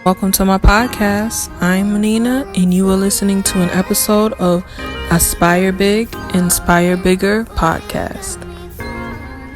Welcome to my podcast. I'm Nina, and you are listening to an episode of Aspire Big, Inspire Bigger podcast.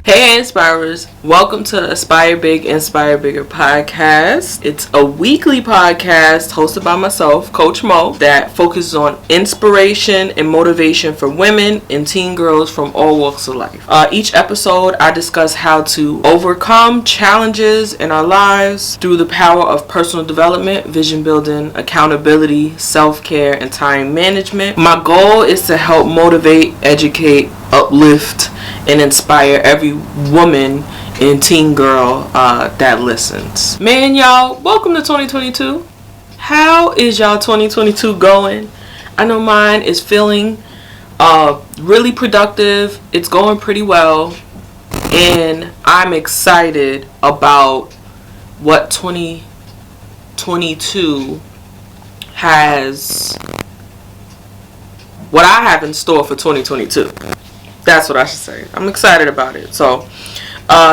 Hey Inspirers, welcome to the Aspire Big, Inspire Bigger podcast. It's a weekly podcast hosted by myself, Coach Mo, that focuses on inspiration and motivation for women and teen girls from all walks of life. Each episode, I discuss how to overcome challenges in our lives through the power of personal development, vision building, accountability, self-care, and time management. My goal is to help motivate, educate, uplift, and inspire every woman and teen girl that listens. Man, y'all, welcome to 2022. How is y'all 2022 going? I know mine is feeling really productive. It's going pretty well, and I'm excited about what 2022 has, what I have in store for 2022. That's what I should say. I'm excited about it. So,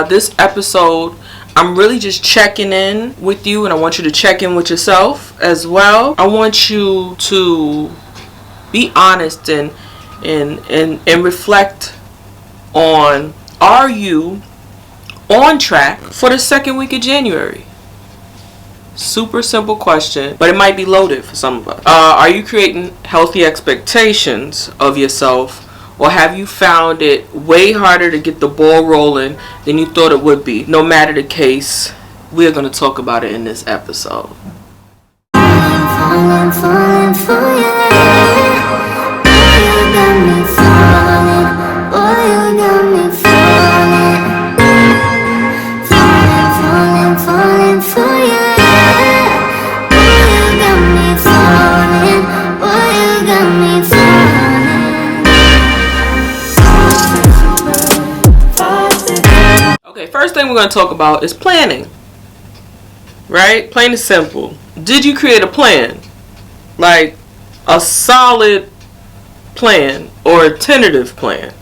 this episode, I'm really just checking in with you, and I want you to check in with yourself as well. I want you to be honest and reflect on, are you on track for the second week of January? Super simple question, but it might be loaded for some of us. Are you creating healthy expectations of yourself? Or have you found it way harder to get the ball rolling than you thought it would be? No matter the case, we're going to talk about it in this episode. Falling for you. You got me falling. Oh, you got me falling. Falling for you. You got me falling. Oh, you got me falling. Okay, first thing we're going to talk about is planning, right? Plain and simple. Did you create a plan? Like a solid plan or a tentative plan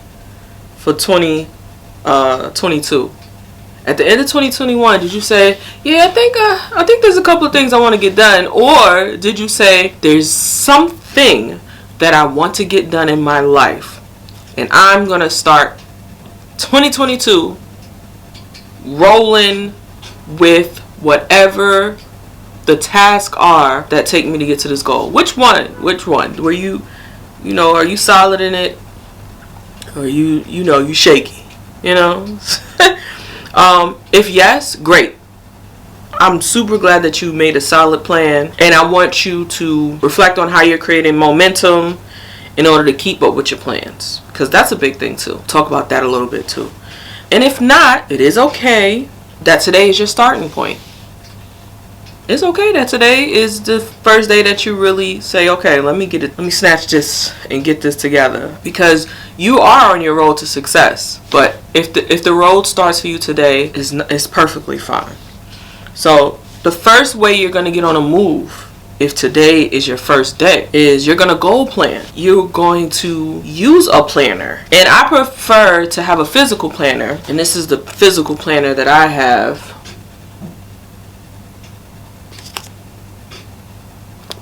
for 2022? At the end of 2021, did you say, yeah, I think there's a couple of things I want to get done? Or did you say, there's something that I want to get done in my life, and I'm going to start 2022 rolling with whatever the tasks are that take me to get to this goal? Which one? Were you are you solid in it? Or you shaky? If yes, great. I'm super glad that you made a solid plan, and I want you to reflect on how you're creating momentum in order to keep up with your plans, because that's a big thing too. Talk about that a little bit too. And if not, it is okay that today is your starting point. It's okay that today is the first day that you really say, okay, let me snatch this and get this together, because you are on your road to success. But if the road starts for you today, is perfectly fine. So the first way you're going to get on a move, if today is your first day, is you're going to goal plan. You're going to use a planner. And I prefer to have a physical planner. And this is the physical planner that I have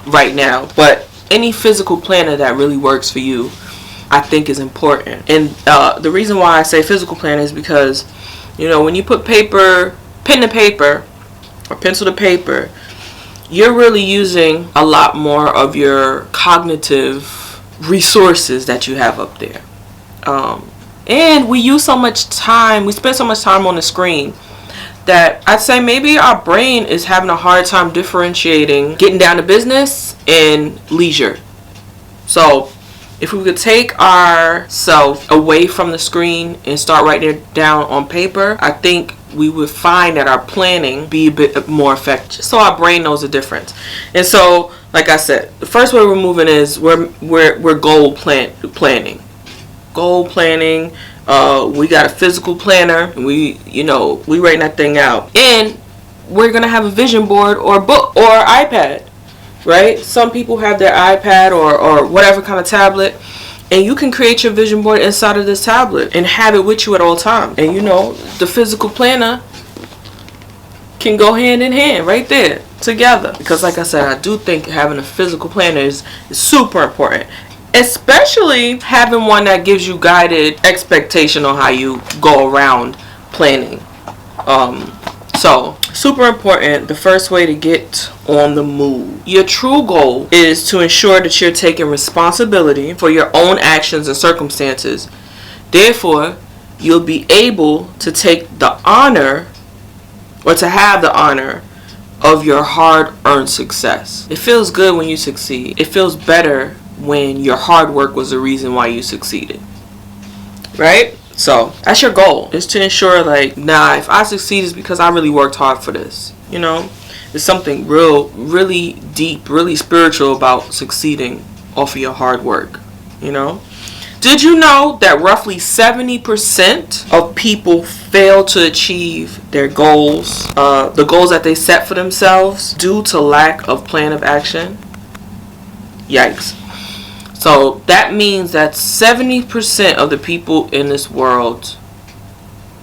right now. But any physical planner that really works for you, I think is important. And the reason why I say physical planner is because, when you put pen to paper or pencil to paper, you're really using a lot more of your cognitive resources that you have up there. And we spend so much time on the screen that I'd say maybe our brain is having a hard time differentiating getting down to business and leisure. So if we could take ourselves away from the screen and start writing it down on paper, I think we would find that our planning be a bit more effective, so our brain knows the difference. And so, like I said, the first way we're moving is we're goal planning. Goal planning. We got a physical planner, and we writing that thing out, and we're gonna have a vision board or book or iPad, right? Some people have their iPad or whatever kind of tablet. And you can create your vision board inside of this tablet and have it with you at all times. And the physical planner can go hand in hand right there. together. Because like I said, I do think having a physical planner is super important. Especially having one that gives you guided expectation on how you go around planning. So, super important. The first way to get on the move. Your true goal is to ensure that you're taking responsibility for your own actions and circumstances. Therefore, you'll be able to take the honor, or to have the honor, of your hard-earned success. It feels good when you succeed. It feels better when your hard work was the reason why you succeeded. Right? So, that's your goal. Is to ensure, like, nah, if I succeed, it's because I really worked hard for this. You know? There's something really deep, really spiritual about succeeding off of your hard work. You know? Did you know that roughly 70% of people fail to achieve their goals, the goals that they set for themselves, due to lack of plan of action? Yikes. So that means that 70% of the people in this world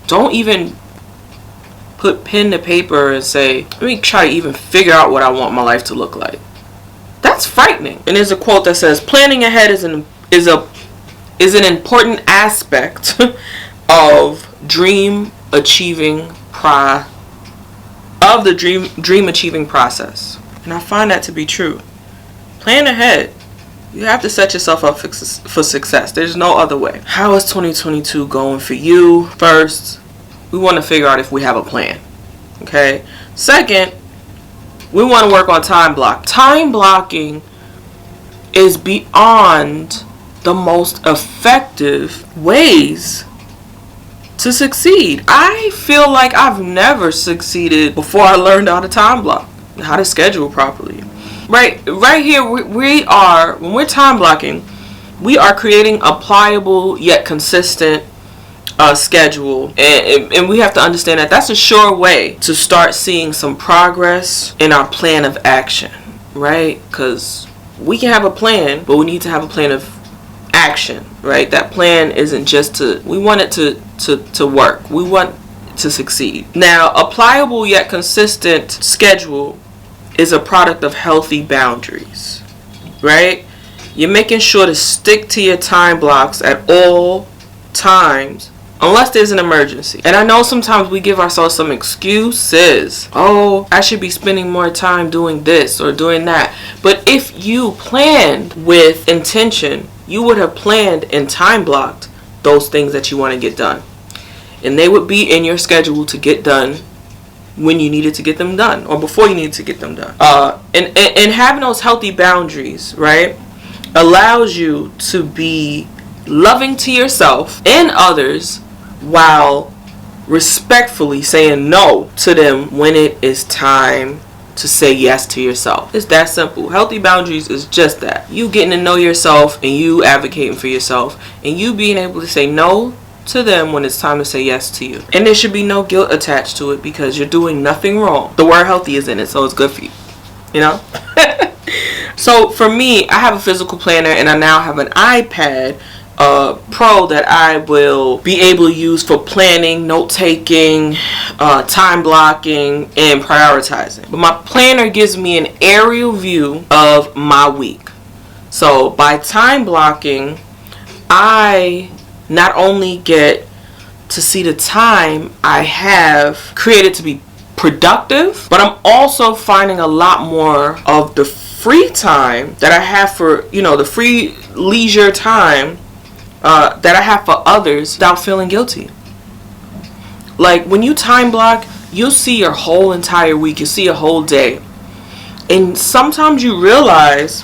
don't even put pen to paper and say, let me try to even figure out what I want my life to look like. That's frightening. And there's a quote that says, planning ahead is an important aspect of dream achieving process. And I find that to be true. Plan ahead. You have to set yourself up for success. There's no other way. How is 2022 going for you? First, we want to figure out if we have a plan. Okay? Second, we want to work on time block. Time blocking is beyond the most effective ways to succeed. I feel like I've never succeeded before I learned how to time block, how to schedule properly. Right here, we are, when we're time blocking, we are creating a pliable yet consistent schedule, and we have to understand that that's a sure way to start seeing some progress in our plan of action, right? Because we can have a plan, but we need to have a plan of action, right? That plan isn't just we want it to work. We want to succeed. Now, a pliable yet consistent schedule is a product of healthy boundaries, right? You're making sure to stick to your time blocks at all times, unless there's an emergency. And I know sometimes we give ourselves some excuses. Oh, I should be spending more time doing this or doing that. But if you planned with intention, you would have planned and time blocked those things that you want to get done. And they would be in your schedule to get done when you needed to get them done, or before you needed to get them done. And having those healthy boundaries, right, allows you to be loving to yourself and others while respectfully saying no to them when it is time to say yes to yourself. It's that simple. Healthy boundaries is just that. You getting to know yourself and you advocating for yourself and you being able to say no to them when it's time to say yes to you. And there should be no guilt attached to it because you're doing nothing wrong. The word healthy is in it, so it's good for you. You know? So for me, I have a physical planner and I now have an iPad Pro that I will be able to use for planning, note-taking, time blocking, and prioritizing. But my planner gives me an aerial view of my week. So by time blocking, I not only get to see the time I have created to be productive, but I'm also finding a lot more of the free time that I have for, the free leisure time that I have for others without feeling guilty. Like when you time block, you'll see your whole entire week, you see a whole day. And sometimes you realize,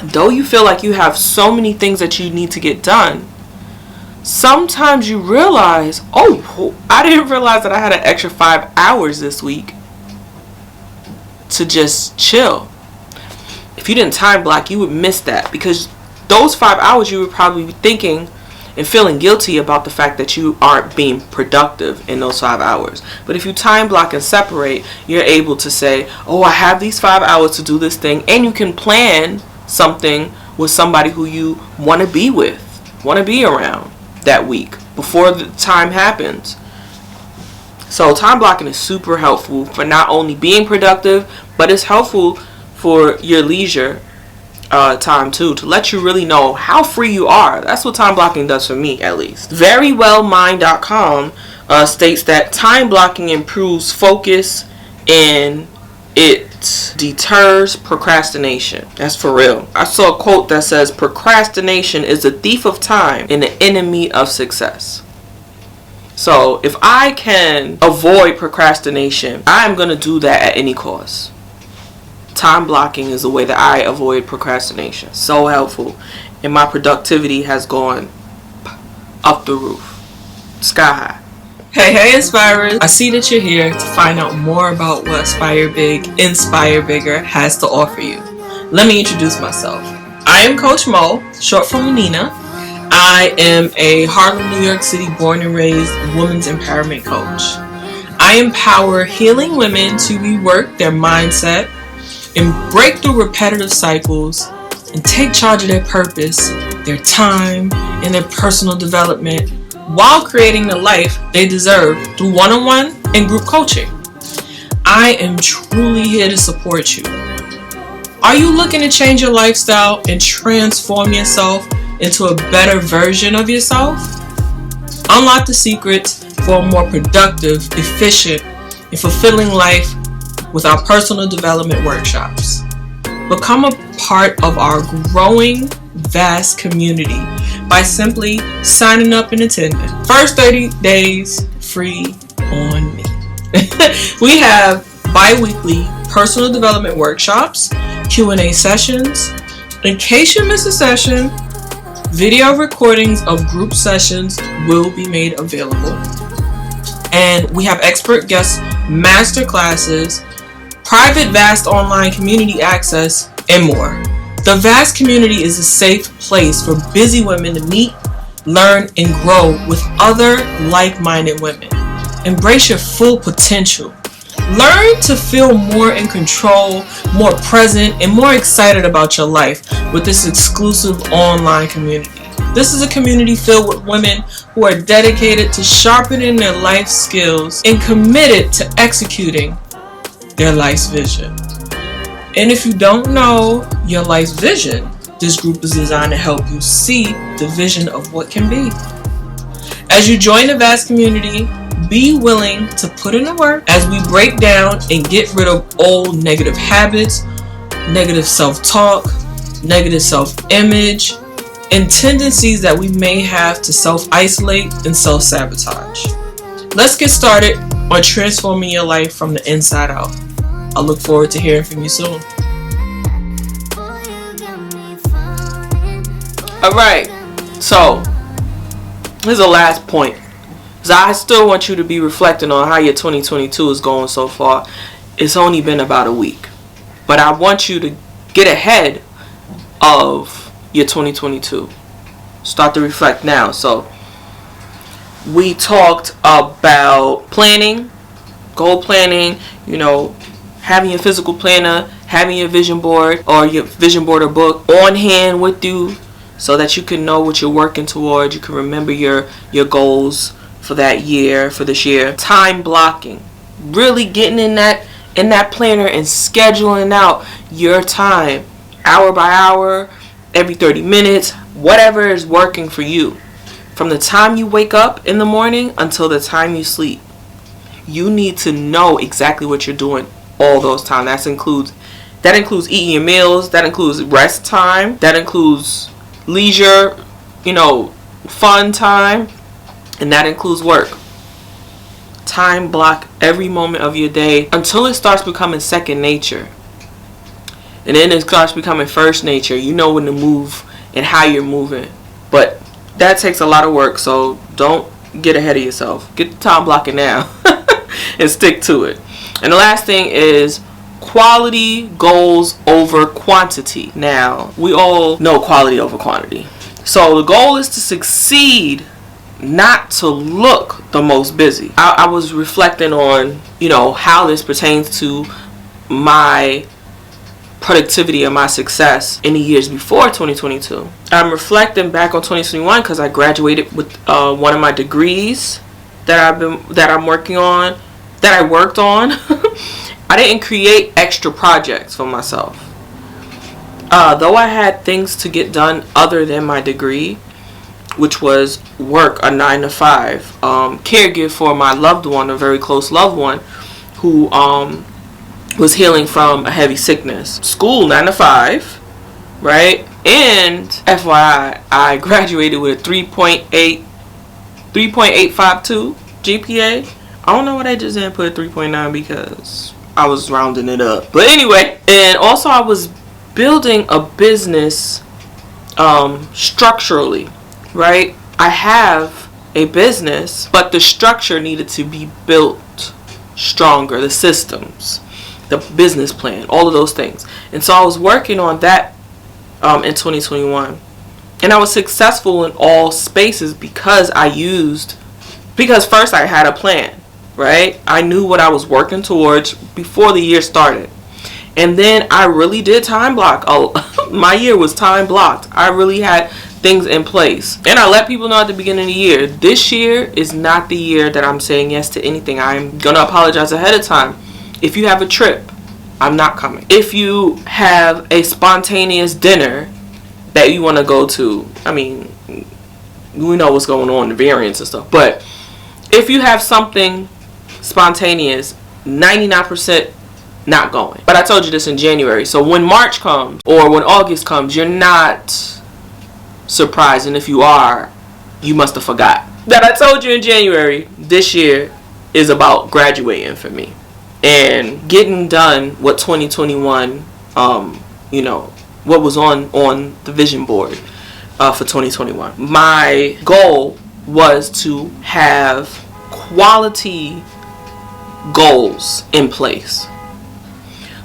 though you feel like you have so many things that you need to get done, sometimes you realize, oh, I didn't realize that I had an extra 5 hours this week to just chill. If you didn't time block, you would miss that because those 5 hours you would probably be thinking and feeling guilty about the fact that you aren't being productive in those 5 hours. But if you time block and separate, you're able to say, oh, I have these 5 hours to do this thing, and you can plan something with somebody who you want to be with, want to be around that week before the time happens. So time blocking is super helpful for not only being productive, but it's helpful for your leisure time too, to let you really know how free you are. That's what time blocking does for me, at least. Verywellmind.com states that time blocking improves focus and it deters procrastination. That's for real. I saw a quote that says, procrastination is a thief of time and the enemy of success. So if I can avoid procrastination, I'm going to do that at any cost. Time blocking is the way that I avoid procrastination. So helpful. And my productivity has gone up the roof. Sky high. Hey Inspirers. I see that you're here to find out more about what Aspire Big, Inspire Bigger has to offer you. Let me introduce myself. I am Coach Mo, short for Nina. I am a Harlem, New York City born and raised women's empowerment coach. I empower healing women to rework their mindset and break through repetitive cycles and take charge of their purpose, their time, and their personal development while creating the life they deserve through one-on-one and group coaching. I am truly here to support you. Are you looking to change your lifestyle and transform yourself into a better version of yourself? Unlock the secrets for a more productive, efficient, and fulfilling life with our personal development workshops. Become a part of our growing, vast community by simply signing up and attending. First 30 days free on me. We have bi-weekly personal development workshops, Q&A sessions. In case you miss a session, video recordings of group sessions will be made available. And we have expert guest master classes, private vast online community access, and more. The vast community is a safe place for busy women to meet, learn, and grow with other like-minded women. Embrace your full potential. Learn to feel more in control, more present, and more excited about your life with this exclusive online community. This is a community filled with women who are dedicated to sharpening their life skills and committed to executing their life's vision. And if you don't know your life's vision, this group is designed to help you see the vision of what can be. As you join the vast community, be willing to put in the work as we break down and get rid of old negative habits, negative self-talk, negative self-image, and tendencies that we may have to self-isolate and self-sabotage. Let's get started on transforming your life from the inside out. I look forward to hearing from you soon. Alright, so here's the last point. So I still want you to be reflecting on how your 2022 is going so far. It's only been about a week. But I want you to get ahead of your 2022. Start to reflect now. So we talked about planning, goal planning, having your physical planner, having your vision board or your vision board or book on hand with you so that you can know what you're working towards. You can remember your goals for that year, for this year. Time blocking. Really getting in that planner and scheduling out your time hour by hour, every 30 minutes, whatever is working for you. From the time you wake up in the morning until the time you sleep. You need to know exactly what you're doing all those times. That includes eating your meals, that includes rest time, that includes leisure, fun time, and that includes work. Time block every moment of your day until it starts becoming second nature. And then it starts becoming first nature. You know when to move and how you're moving. But that takes a lot of work, so don't get ahead of yourself. Get the time blocking now and stick to it. And the last thing is quality goals over quantity. Now, we all know quality over quantity. So the goal is to succeed, not to look the most busy. I was reflecting on, how this pertains to my productivity and my success in the years before 2022. I'm reflecting back on 2021 because I graduated with one of my degrees that I'm working on, that I worked on, I didn't create extra projects for myself. Though I had things to get done other than my degree, which was work a 9 to 5, caregive for my loved one, a very close loved one, who was healing from a heavy sickness. School 9 to 5, right? And FYI, I graduated with a 3.852 GPA. I don't know why they just didn't put 3.9 because I was rounding it up. But anyway, and also I was building a business structurally, right? I have a business, but the structure needed to be built stronger, the systems, the business plan, all of those things. And so I was working on that in 2021, and I was successful in all spaces because first I had a plan, right? I knew what I was working towards before the year started. And then I really did time block. My year was time blocked. I really had things in place. And I let people know at the beginning of the year, this year is not the year that I'm saying yes to anything. I'm going to apologize ahead of time. If you have a trip, I'm not coming. If you have a spontaneous dinner that you want to go to, I mean, we know what's going on, the variants and stuff. But if you have something spontaneous, 99% not going. But I told you this in January. So when March comes or when August comes, you're not surprised. And if you are, you must have forgot that I told you in January, this year is about graduating for me and getting done what 2021, what was on the vision board for 2021. My goal was to have quality goals in place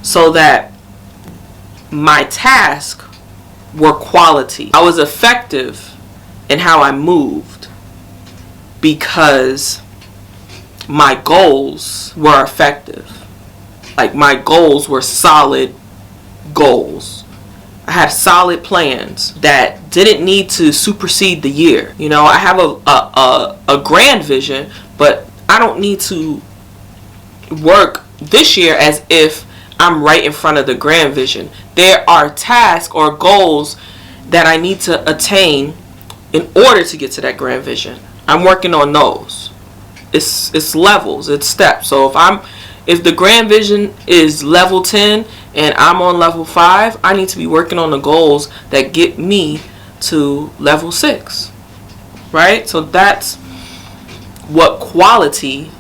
so that my tasks were quality. I was effective in how I moved because my goals were effective. Like, my goals were solid goals. I had solid plans that didn't need to supersede the year. You know, I have a grand vision, but I don't need to work this year as if I'm right in front of the grand vision. There are tasks or goals that I need to attain in order to get to that grand vision. I'm working on those. It's levels, it's steps. So if the grand vision is level 10 and I'm on level 5, I need to be working on the goals that get me to level 6. Right? So that's what quality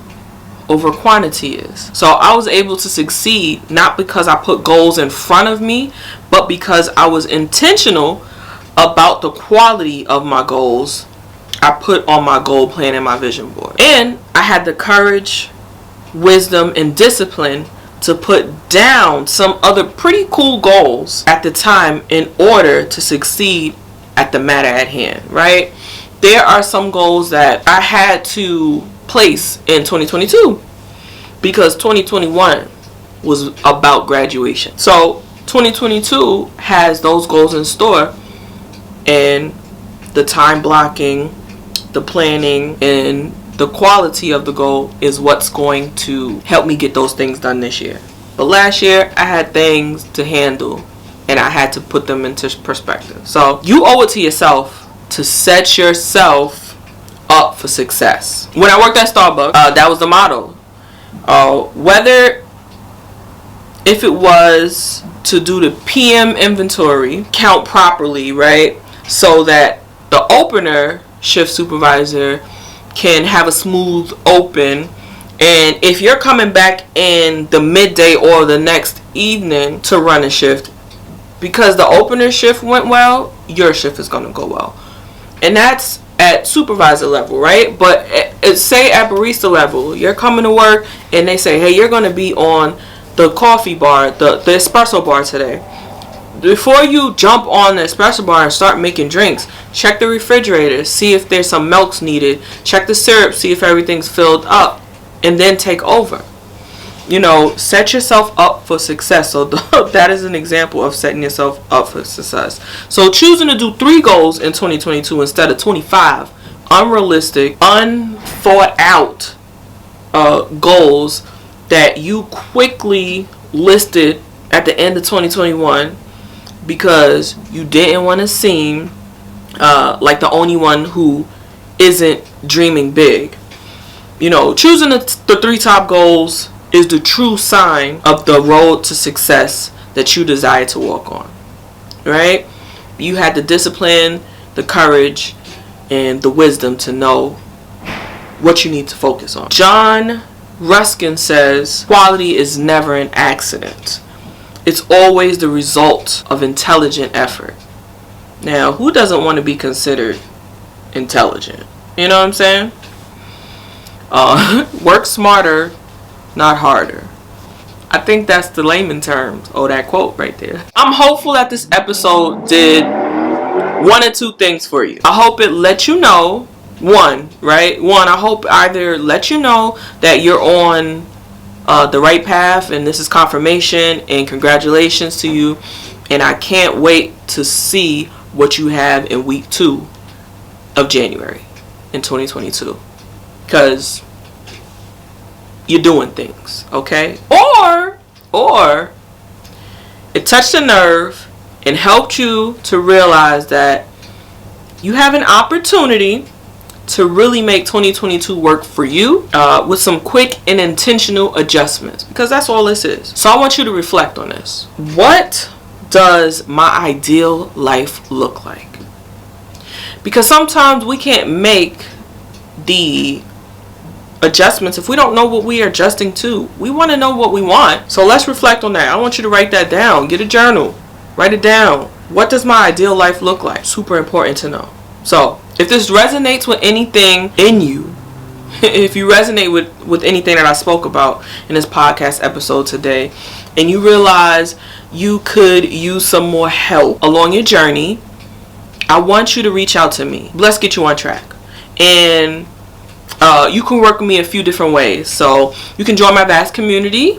over quantity is. So I was able to succeed not because I put goals in front of me, but because I was intentional about the quality of my goals I put on my goal plan and my vision board. And I had the courage, wisdom, and discipline to put down some other pretty cool goals at the time in order to succeed at the matter at hand, right? There are some goals that I had to place in 2022 because 2021 was about graduation. So 2022 has those goals in store, and the time blocking, the planning, and the quality of the goal is what's going to help me get those things done this year. But last year I had things to handle and I had to put them into perspective. So you owe it to yourself to set yourself up for success. When I worked at Starbucks, that was the motto. Whether if it was to do the PM inventory, count properly, right? So that the opener shift supervisor can have a smooth open, and if you're coming back in the midday or the next evening to run a shift, because the opener shift went well, your shift is going to go well. And that's at supervisor level, right? But say at barista level, you're coming to work and they say, hey, you're going to be on the coffee bar, the espresso bar today. Before you jump on the espresso bar and start making drinks, check the refrigerator, see if there's some milks needed, check the syrup, see if everything's filled up, and then take over. You know, set yourself up for success. So that is an example of setting yourself up for success. So choosing to do 3 goals in 2022 instead of 25 unrealistic, unthought out goals that you quickly listed at the end of 2021 because you didn't want to seem like the only one who isn't dreaming big. Choosing the 3 top goals is the true sign of the road to success that you desire to walk on, right? You had the discipline, the courage, and the wisdom to know what you need to focus on. John Ruskin says, quality is never an accident. It's always the result of intelligent effort. Now, who doesn't want to be considered intelligent? You know what I'm saying? Work smarter, not harder. I think that's the layman terms. That quote right there. I'm hopeful that this episode did one or two things for you. I hope it let you know, I hope either let you know that you're on the right path, and this is confirmation, and congratulations to you. And I can't wait to see what you have in week 2 of January in 2022. Because you're doing things, okay? Or it touched a nerve and helped you to realize that you have an opportunity to really make 2022 work for you with some quick and intentional adjustments, because that's all this is. So I want you to reflect on this. What does my ideal life look like? Because sometimes we can't make the adjustments if we don't know what we are adjusting to. We want to know what we want. So let's reflect on that. I want you to write that down. Get a journal. Write it down. What does my ideal life look like? Super important to know. So if this resonates with anything in you, if you resonate with anything that I spoke about in this podcast episode today, and you realize you could use some more help along your journey, I want you to reach out to me. Let's get you on track. And you can work with me a few different ways. So you can join my vast community,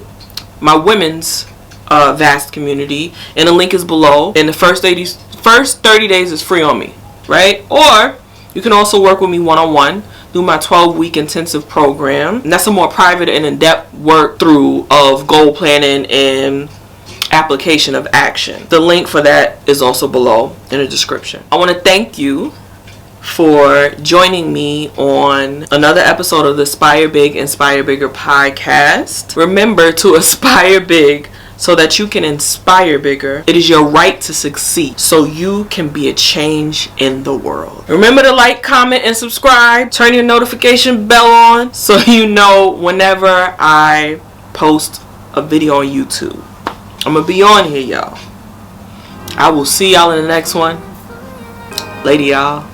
my women's vast community, and the link is below. And the first 30 days is free on me, right? Or you can also work with me one-on-one through my 12-week intensive program. And that's a more private and in-depth work through of goal planning and application of action. The link for that is also below in the description. I want to thank you for joining me on another episode of the Aspire Big, Inspire Bigger podcast. Remember to aspire big so that you can inspire bigger. It is your right to succeed so you can be a change in the world. Remember to like, comment, and subscribe. Turn your notification bell on so you know whenever I post a video on YouTube. I'm going to be on here, y'all. I will see y'all in the next one. Later, y'all.